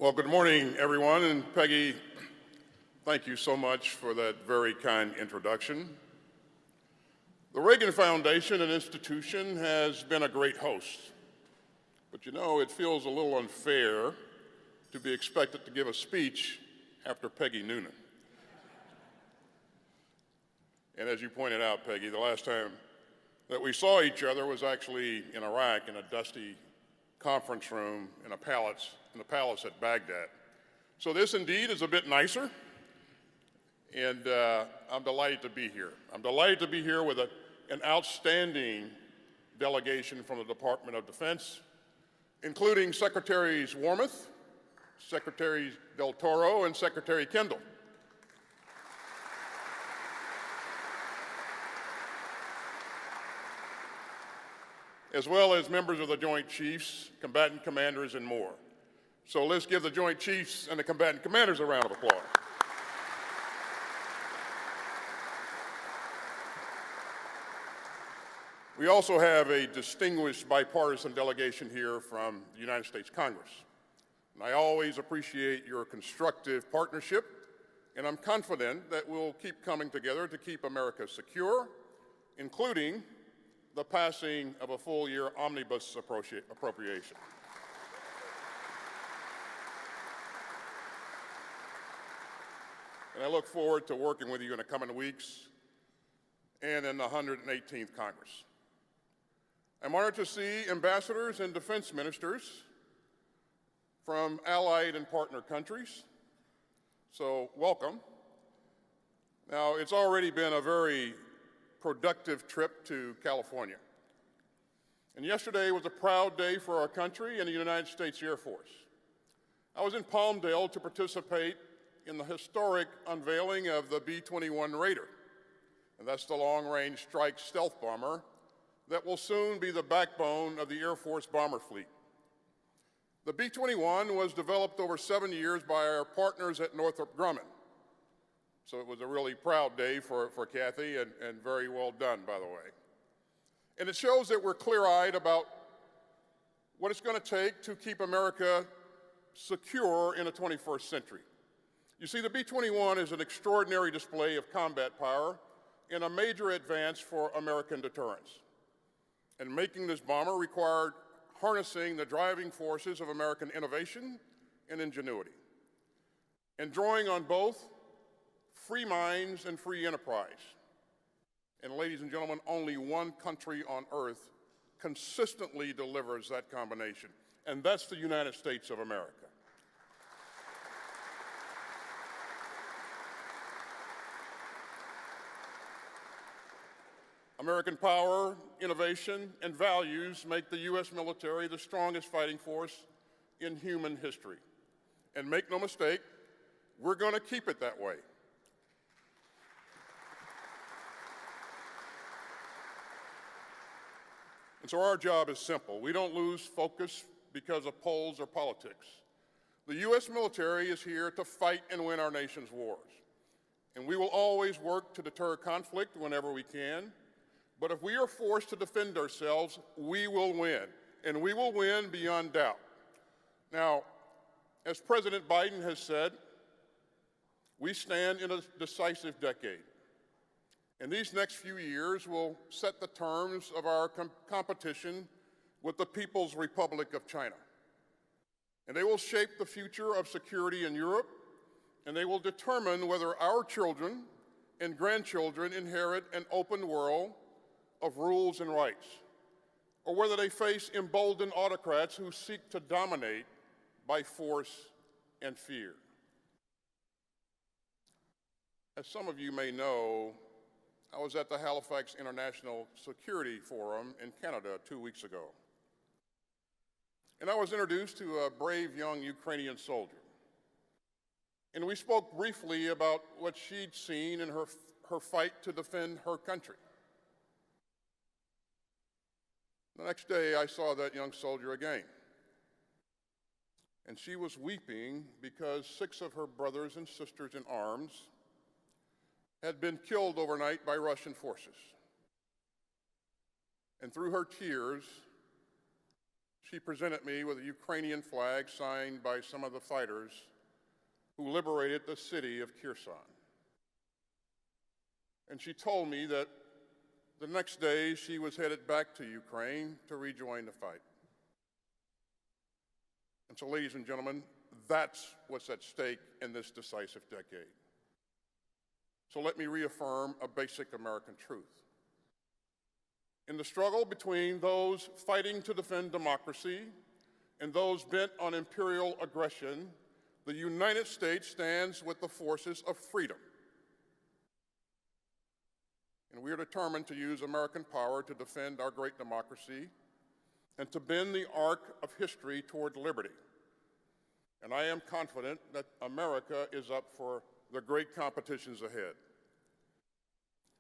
Well, good morning, everyone, and Peggy, thank you so much for that very kind introduction. The Reagan Foundation, an institution, has been a great host, but you know, it feels a little unfair to be expected to give a speech after Peggy Noonan. And as you pointed out, Peggy, the last time that we saw each other was actually in Iraq in a dusty conference room in the palace at Baghdad. So this indeed is a bit nicer, and I'm delighted to be here. I'm delighted to be here with an outstanding delegation from the Department of Defense, including Secretaries Wormuth, Secretary Del Toro, and Secretary Kendall. As well as members of the Joint Chiefs, combatant commanders, and more. So let's give the Joint Chiefs and the combatant commanders a round of applause. We also have a distinguished bipartisan delegation here from the United States Congress. And I always appreciate your constructive partnership, and I'm confident that we'll keep coming together to keep America secure, including the passing of a full-year omnibus appropriation. And I look forward to working with you in the coming weeks and in the 118th Congress. I'm honored to see ambassadors and defense ministers from allied and partner countries, so welcome. Now, it's already been a very productive trip to California. And yesterday was a proud day for our country and the United States Air Force. I was in Palmdale to participate in the historic unveiling of the B-21 Raider, and that's the long-range strike stealth bomber that will soon be the backbone of the Air Force bomber fleet. The B-21 was developed over 7 years by our partners at Northrop Grumman. So it was a really proud day for Kathy, and very well done, by the way. And it shows that we're clear-eyed about what it's going to take to keep America secure in the 21st century. You see, the B-21 is an extraordinary display of combat power and a major advance for American deterrence. And making this bomber required harnessing the driving forces of American innovation and ingenuity, and drawing on both free minds and free enterprise. And ladies and gentlemen, only one country on earth consistently delivers that combination, and that's the United States of America. American power, innovation, and values make the U.S. military the strongest fighting force in human history. And make no mistake, we're going to keep it that way. And so our job is simple. We don't lose focus because of polls or politics. The U.S. military is here to fight and win our nation's wars. And we will always work to deter conflict whenever we can. But if we are forced to defend ourselves, we will win. And we will win beyond doubt. Now, as President Biden has said, we stand in a decisive decade. And these next few years will set the terms of our competition with the People's Republic of China. And they will shape the future of security in Europe, and they will determine whether our children and grandchildren inherit an open world of rules and rights, or whether they face emboldened autocrats who seek to dominate by force and fear. As some of you may know, I was at the Halifax International Security Forum in Canada 2 weeks ago. And I was introduced to a brave young Ukrainian soldier. And we spoke briefly about what she'd seen in her fight to defend her country. The next day, I saw that young soldier again. And she was weeping because 6 of her brothers and sisters in arms had been killed overnight by Russian forces. And through her tears, she presented me with a Ukrainian flag signed by some of the fighters who liberated the city of Kherson. And she told me that the next day she was headed back to Ukraine to rejoin the fight. And so, ladies and gentlemen, that's what's at stake in this decisive decade. So let me reaffirm a basic American truth. In the struggle between those fighting to defend democracy and those bent on imperial aggression, the United States stands with the forces of freedom. And we are determined to use American power to defend our great democracy and to bend the arc of history toward liberty. And I am confident that America is up for the great competitions ahead.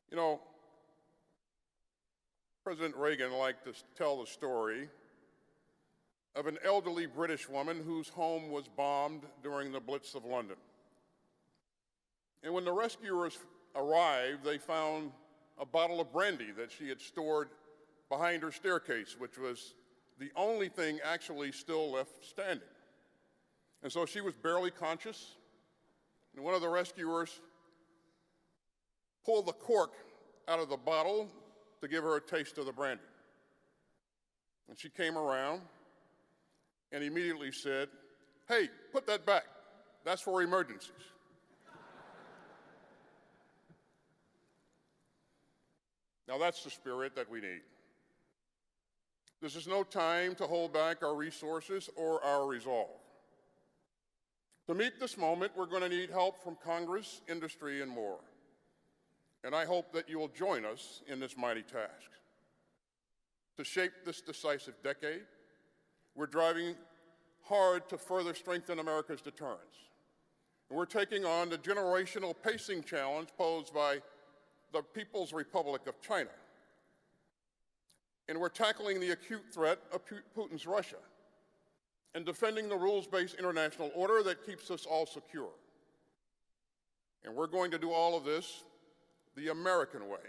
You know, President Reagan liked to tell the story of an elderly British woman whose home was bombed during the Blitz of London. And when the rescuers arrived, they found a bottle of brandy that she had stored behind her staircase, which was the only thing actually still left standing. And so she was barely conscious, and one of the rescuers pulled the cork out of the bottle to give her a taste of the brandy. And she came around and immediately said, "Hey, put that back. That's for emergencies." Now that's the spirit that we need. This is no time to hold back our resources or our resolve. To meet this moment, we're going to need help from Congress, industry, and more. And I hope that you will join us in this mighty task. To shape this decisive decade, we're driving hard to further strengthen America's deterrence. And we're taking on the generational pacing challenge posed by the People's Republic of China. And we're tackling the acute threat of Putin's Russia and defending the rules-based international order that keeps us all secure. And we're going to do all of this the American way,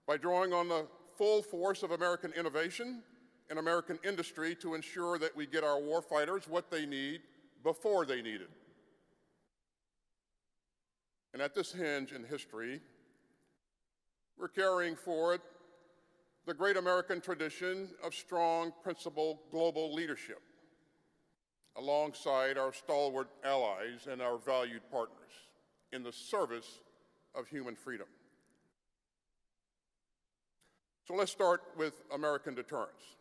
by drawing on the full force of American innovation and American industry to ensure that we get our warfighters what they need before they need it. And at this hinge in history, we're carrying forward the great American tradition of strong, principled global leadership, alongside our stalwart allies and our valued partners in the service of human freedom. So let's start with American deterrence.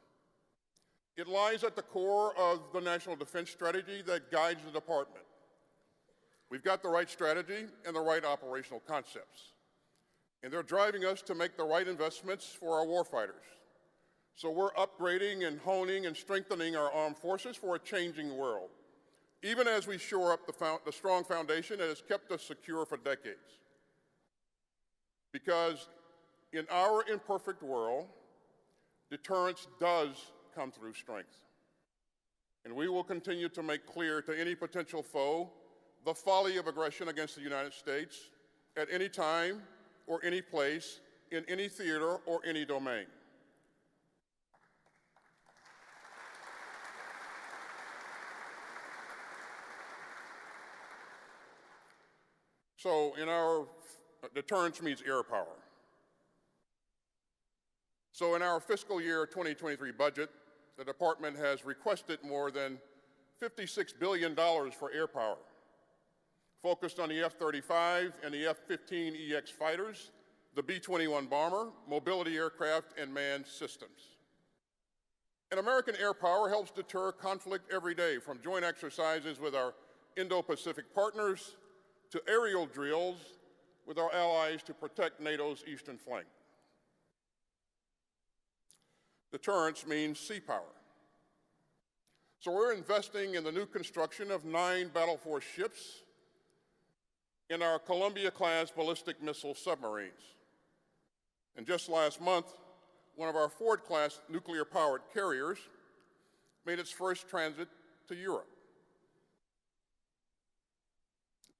It lies at the core of the national defense strategy that guides the department. We've got the right strategy and the right operational concepts, and they're driving us to make the right investments for our warfighters. So we're upgrading and honing and strengthening our armed forces for a changing world, even as we shore up the strong foundation that has kept us secure for decades. Because in our imperfect world, deterrence does come through strength. And we will continue to make clear to any potential foe the folly of aggression against the United States at any time or any place, in any theater or any domain. So in our deterrence means air power. So in our fiscal year 2023 budget, the department has requested more than $56 billion for air power, focused on the F-35 and the F-15EX fighters, the B-21 bomber, mobility aircraft, and manned systems. And American air power helps deter conflict every day, from joint exercises with our Indo-Pacific partners to aerial drills with our allies to protect NATO's eastern flank. Deterrence means sea power. So we're investing in the new construction of 9 Battle Force ships in our Columbia-class ballistic missile submarines. And just last month, one of our Ford-class nuclear-powered carriers made its first transit to Europe.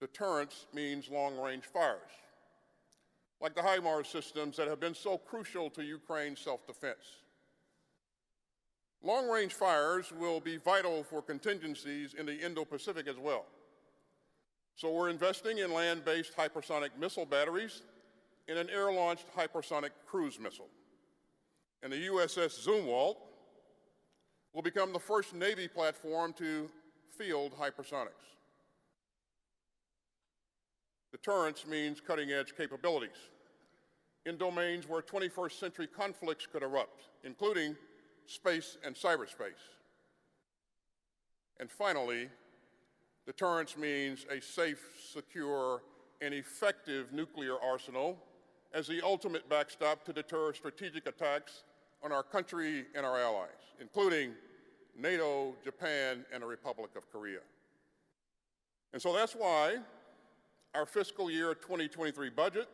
Deterrence means long-range fires, like the HIMARS systems that have been so crucial to Ukraine's self-defense. Long-range fires will be vital for contingencies in the Indo-Pacific as well. So we're investing in land-based hypersonic missile batteries and an air-launched hypersonic cruise missile. And the USS Zumwalt will become the first Navy platform to field hypersonics. Deterrence means cutting-edge capabilities in domains where 21st century conflicts could erupt, including space and cyberspace. And finally, deterrence means a safe, secure, and effective nuclear arsenal as the ultimate backstop to deter strategic attacks on our country and our allies, including NATO, Japan, and the Republic of Korea. And so that's why our fiscal year 2023 budget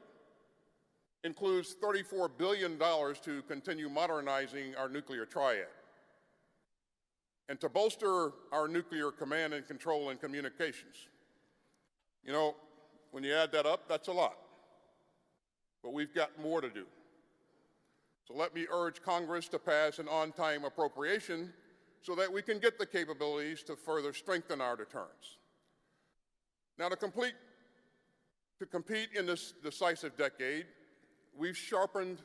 includes $34 billion to continue modernizing our nuclear triad and to bolster our nuclear command and control and communications. You know, when you add that up, that's a lot. But we've got more to do. So let me urge Congress to pass an on-time appropriation so that we can get the capabilities to further strengthen our deterrence. Now, to compete in this decisive decade, we've sharpened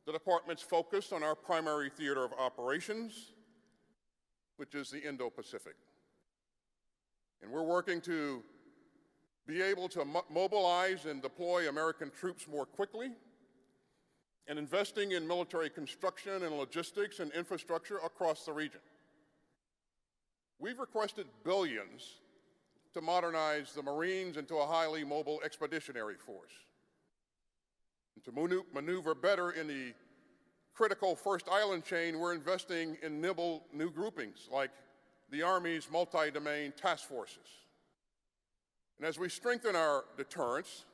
the department's focus on our primary theater of operations, which is the Indo-Pacific. And we're working to be able to mobilize and deploy American troops more quickly, and investing in military construction and logistics and infrastructure across the region. We've requested billions to modernize the Marines into a highly mobile expeditionary force, and to maneuver better in the critical first island chain, we're investing in nimble new groupings like the Army's multi-domain task forces. And as we strengthen our deterrence,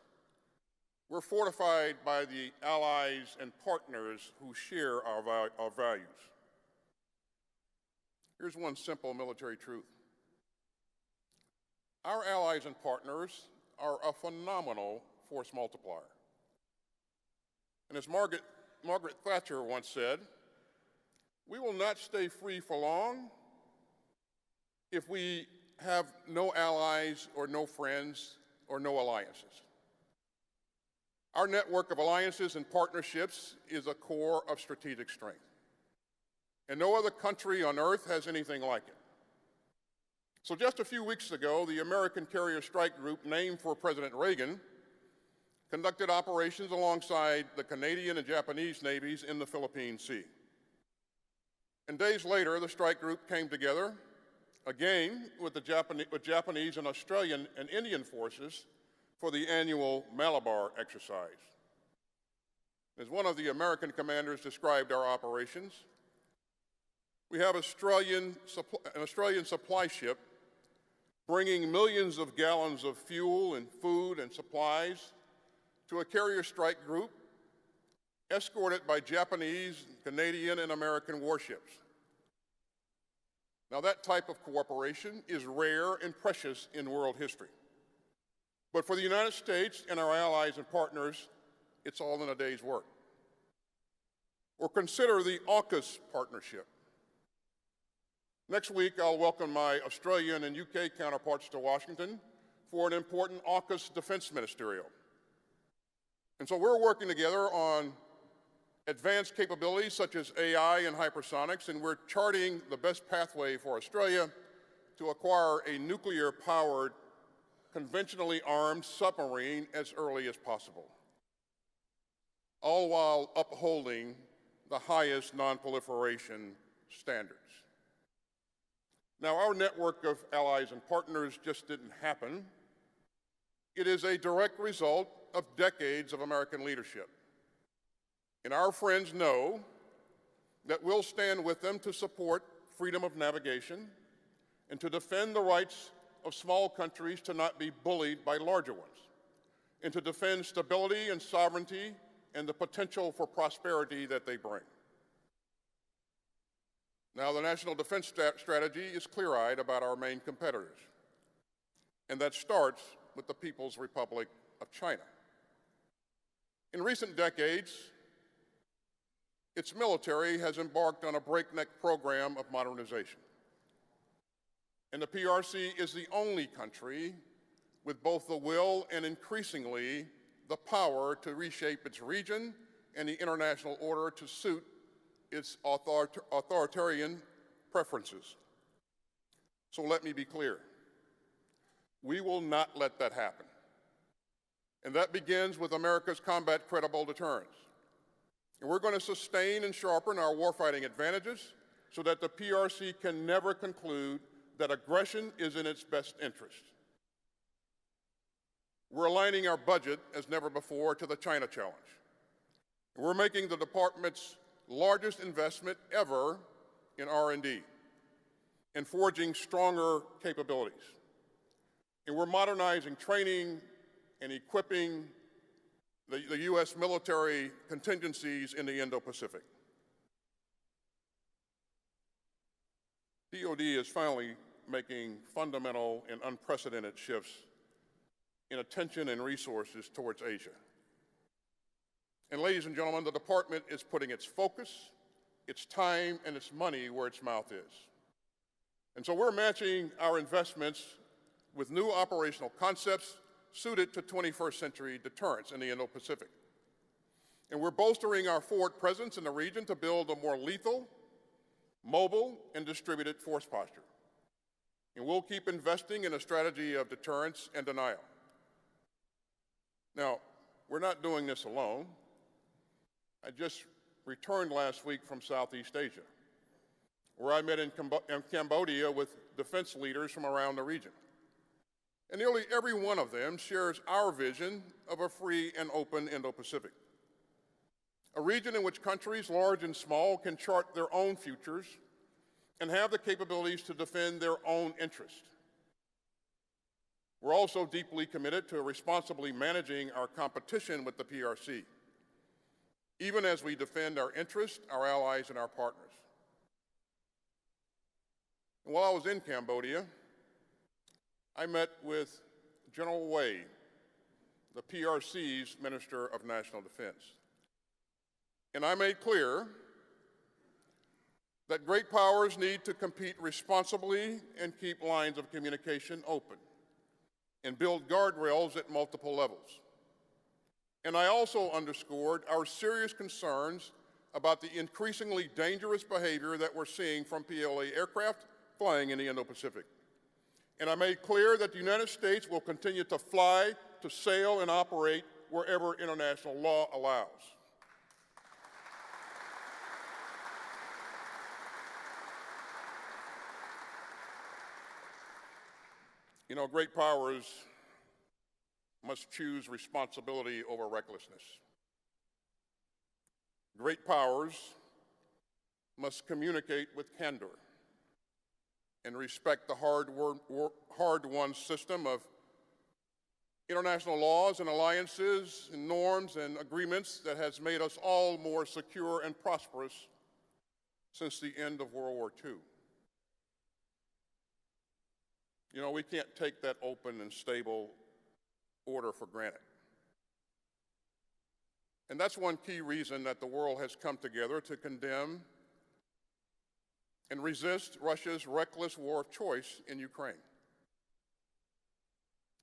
we're fortified by the allies and partners who share our values. Here's one simple military truth. Our allies and partners are a phenomenal force multiplier. And as Margaret Thatcher once said, we will not stay free for long if we have no allies or no friends or no alliances. Our network of alliances and partnerships is a core of strategic strength. And no other country on earth has anything like it. So just a few weeks ago, the American Carrier Strike Group, named for President Reagan, conducted operations alongside the Canadian and Japanese navies in the Philippine Sea. And days later, the strike group came together again with Japanese and Australian and Indian forces for the annual Malabar exercise. As one of the American commanders described our operations, we have an Australian supply ship bringing millions of gallons of fuel and food and supplies to a carrier strike group escorted by Japanese, Canadian, and American warships. Now, that type of cooperation is rare and precious in world history. But for the United States and our allies and partners, it's all in a day's work. Or consider the AUKUS partnership. Next week, I'll welcome my Australian and UK counterparts to Washington for an important AUKUS defense ministerial. And so we're working together on advanced capabilities such as AI and hypersonics, and we're charting the best pathway for Australia to acquire a nuclear-powered, conventionally armed submarine as early as possible, all while upholding the highest nonproliferation standards. Now, our network of allies and partners just didn't happen. It is a direct result of decades of American leadership. And our friends know that we'll stand with them to support freedom of navigation and to defend the rights of small countries to not be bullied by larger ones, and to defend stability and sovereignty and the potential for prosperity that they bring. Now, the National Defense Strategy is clear-eyed about our main competitors, and that starts with the People's Republic of China. In recent decades, its military has embarked on a breakneck program of modernization. And the PRC is the only country with both the will and increasingly the power to reshape its region and the international order to suit its authoritarian preferences. So let me be clear. We will not let that happen. And that begins with America's combat credible deterrence. And we're going to sustain and sharpen our warfighting advantages so that the PRC can never conclude that aggression is in its best interest. We're aligning our budget as never before to the China challenge. And we're making the department's largest investment ever in R&D and forging stronger capabilities. And we're modernizing training and equipping the U.S. military contingencies in the Indo-Pacific. DoD is finally making fundamental and unprecedented shifts in attention and resources towards Asia. And ladies and gentlemen, the department is putting its focus, its time, and its money where its mouth is. And so we're matching our investments with new operational concepts suited to 21st century deterrence in the Indo-Pacific. And we're bolstering our forward presence in the region to build a more lethal, mobile, and distributed force posture. And we'll keep investing in a strategy of deterrence and denial. Now, we're not doing this alone. I just returned last week from Southeast Asia, where I met in Cambodia with defense leaders from around the region. And nearly every one of them shares our vision of a free and open Indo-Pacific, a region in which countries, large and small, can chart their own futures and have the capabilities to defend their own interests. We're also deeply committed to responsibly managing our competition with the PRC, even as we defend our interests, our allies, and our partners. And while I was in Cambodia, I met with General Wei, the PRC's Minister of National Defense. And I made clear that great powers need to compete responsibly and keep lines of communication open and build guardrails at multiple levels. And I also underscored our serious concerns about the increasingly dangerous behavior that we're seeing from PLA aircraft flying in the Indo-Pacific. And I made clear that the United States will continue to fly, to sail, and operate wherever international law allows. You know, great powers must choose responsibility over recklessness. Great powers must communicate with candor and respect the hard-won system of international laws and alliances and norms and agreements that has made us all more secure and prosperous since the end of World War II. You know, we can't take that open and stable order for granted. And that's one key reason that the world has come together to condemn and resist Russia's reckless war of choice in Ukraine.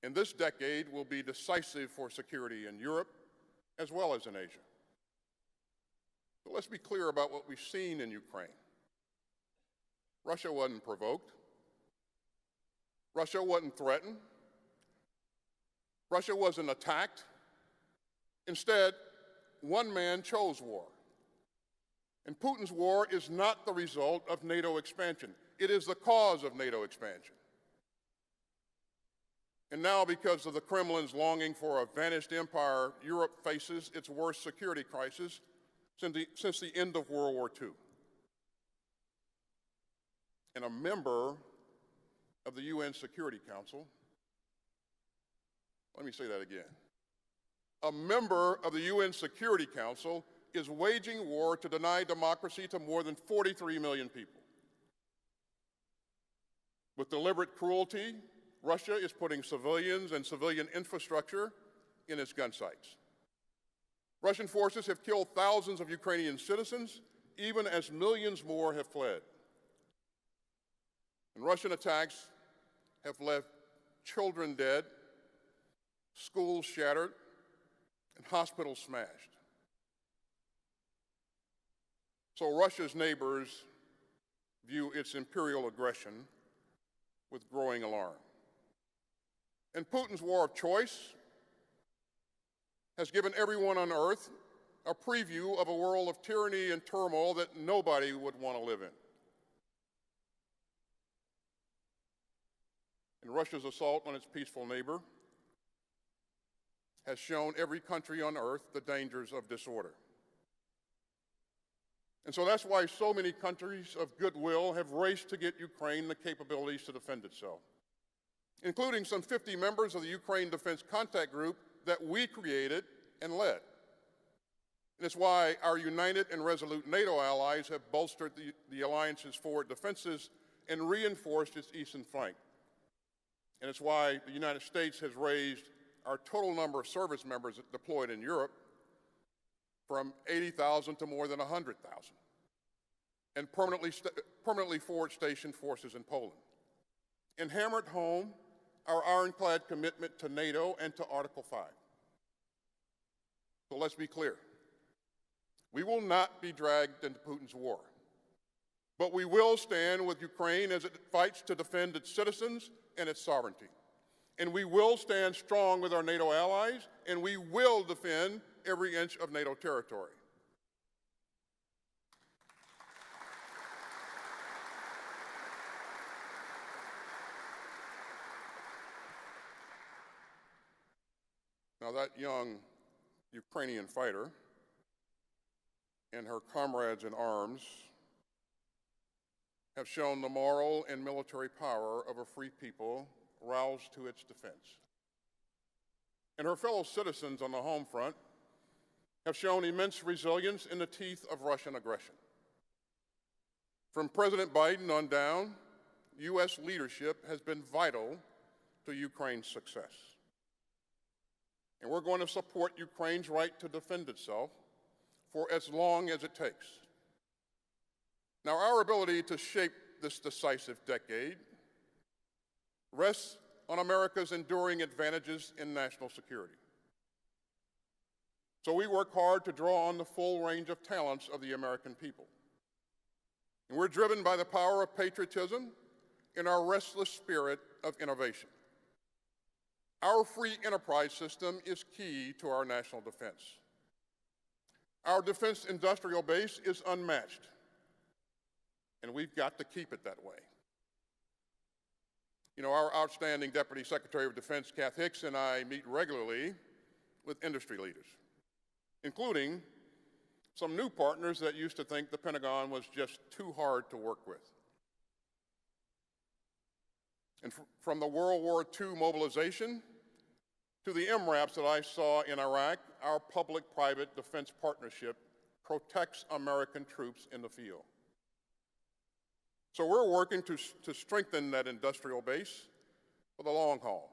And this decade will be decisive for security in Europe as well as in Asia. But let's be clear about what we've seen in Ukraine. Russia wasn't provoked. Russia wasn't threatened. Russia wasn't attacked. Instead, one man chose war. And Putin's war is not the result of NATO expansion. It is the cause of NATO expansion. And now, because of the Kremlin's longing for a vanished empire, Europe faces its worst security crisis since the end of World War II. And a member of the UN Security Council, let me say that again. A member of the UN Security Council is waging war to deny democracy to more than 43 million people. With deliberate cruelty, Russia is putting civilians and civilian infrastructure in its gun sights. Russian forces have killed thousands of Ukrainian citizens even as millions more have fled. And Russian attacks have left children dead, schools shattered, and hospitals smashed. So Russia's neighbors view its imperial aggression with growing alarm. And Putin's war of choice has given everyone on earth a preview of a world of tyranny and turmoil that nobody would want to live in. And Russia's assault on its peaceful neighbor has shown every country on earth the dangers of disorder. And so that's why so many countries of goodwill have raced to get Ukraine the capabilities to defend itself, including some 50 members of the Ukraine Defense Contact Group that we created and led. And it's why our united and resolute NATO allies have bolstered the alliance's forward defenses and reinforced its eastern flank. And it's why the United States has raised our total number of service members deployed in Europe from 80,000 to more than 100,000, and permanently forward-stationed forces in Poland, and hammered home our ironclad commitment to NATO and to Article 5. So let's be clear. We will not be dragged into Putin's war, but we will stand with Ukraine as it fights to defend its citizens and its sovereignty. And we will stand strong with our NATO allies, and we will defend every inch of NATO territory. Now, that young Ukrainian fighter and her comrades in arms have shown the moral and military power of a free people roused to its defense. And her fellow citizens on the home front have shown immense resilience in the teeth of Russian aggression. From President Biden on down, U.S. leadership has been vital to Ukraine's success. And we're going to support Ukraine's right to defend itself for as long as it takes. Now, our ability to shape this decisive decade rests on America's enduring advantages in national security. So we work hard to draw on the full range of talents of the American people. And we're driven by the power of patriotism and our restless spirit of innovation. Our free enterprise system is key to our national defense. Our defense industrial base is unmatched, and we've got to keep it that way. You know, our outstanding Deputy Secretary of Defense, Kath Hicks, and I meet regularly with industry leaders, including some new partners that used to think the Pentagon was just too hard to work with. And from the World War II mobilization to the MRAPs that I saw in Iraq, our public-private defense partnership protects American troops in the field. So we're working to strengthen that industrial base for the long haul.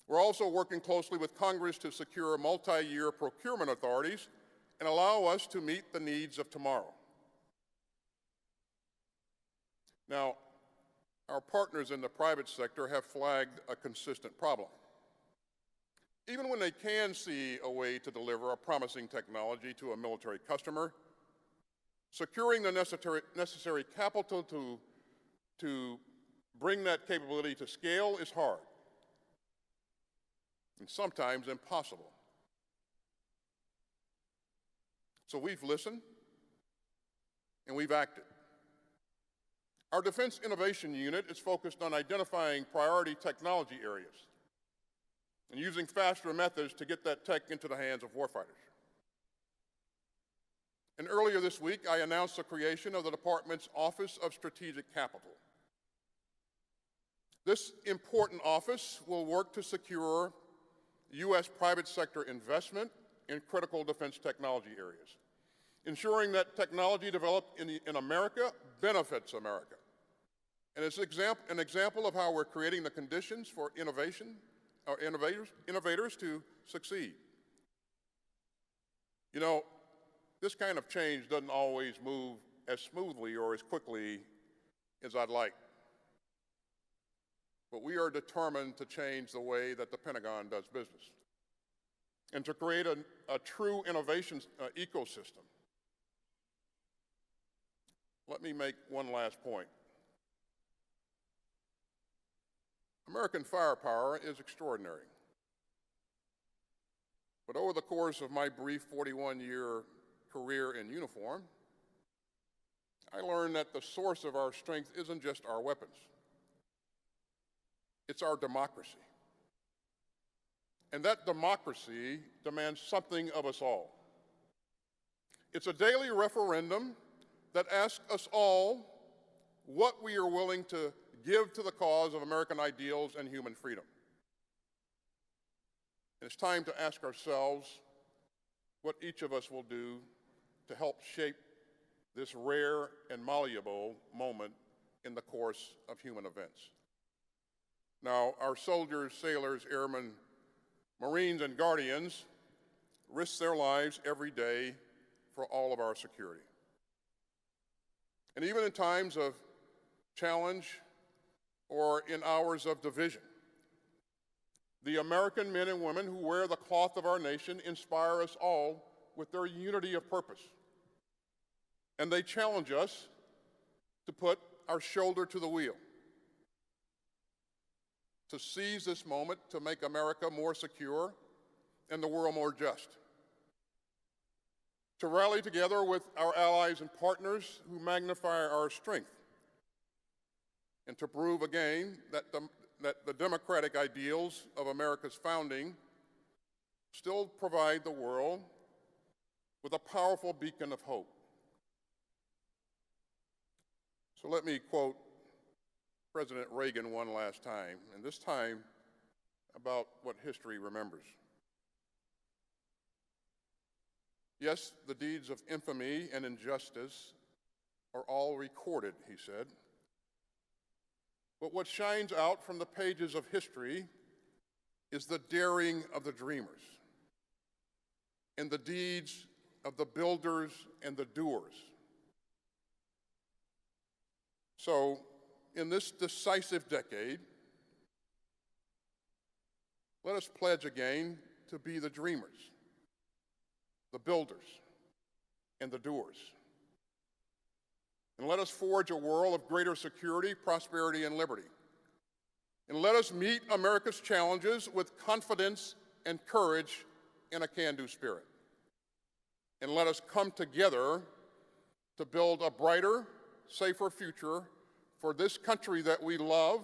We're also working closely with Congress to secure multi-year procurement authorities and allow us to meet the needs of tomorrow. Now, our partners in the private sector have flagged a consistent problem. Even when they can see a way to deliver a promising technology to a military customer, securing the necessary capital to bring that capability to scale is hard, and sometimes impossible. So we've listened, and we've acted. Our Defense Innovation Unit is focused on identifying priority technology areas and using faster methods to get that tech into the hands of warfighters. And earlier this week, I announced the creation of the Department's Office of Strategic Capital. This important office will work to secure U.S. private sector investment in critical defense technology areas, ensuring that technology developed in America benefits America. And it's an example of how we're creating the conditions for innovators to succeed. You know, This kind of change doesn't always move as smoothly or as quickly as I'd like. But we are determined to change the way that the Pentagon does business and to create a true innovation ecosystem. Let me make one last point. American firepower is extraordinary. But over the course of my brief 41-year career in uniform, I learned that the source of our strength isn't just our weapons. It's our democracy. And that democracy demands something of us all. It's a daily referendum that asks us all what we are willing to give to the cause of American ideals and human freedom. And it's time to ask ourselves what each of us will do to help shape this rare and malleable moment in the course of human events. Now, our soldiers, sailors, airmen, Marines, and Guardians risk their lives every day for all of our security. And even in times of challenge or in hours of division, the American men and women who wear the cloth of our nation inspire us all with their unity of purpose. And they challenge us to put our shoulder to the wheel, to seize this moment to make America more secure and the world more just, to rally together with our allies and partners who magnify our strength, and to prove again that the democratic ideals of America's founding still provide the world with a powerful beacon of hope. So let me quote President Reagan one last time, and this time about what history remembers. Yes, the deeds of infamy and injustice are all recorded, he said. But what shines out from the pages of history is the daring of the dreamers and the deeds of the builders and the doers. So, in this decisive decade, let us pledge again to be the dreamers, the builders, and the doers. And let us forge a world of greater security, prosperity, and liberty. And let us meet America's challenges with confidence and courage and a can-do spirit. And let us come together to build a brighter, safer future for this country that we love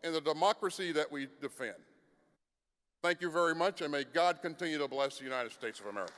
and the democracy that we defend. Thank you very much, and may God continue to bless the United States of America.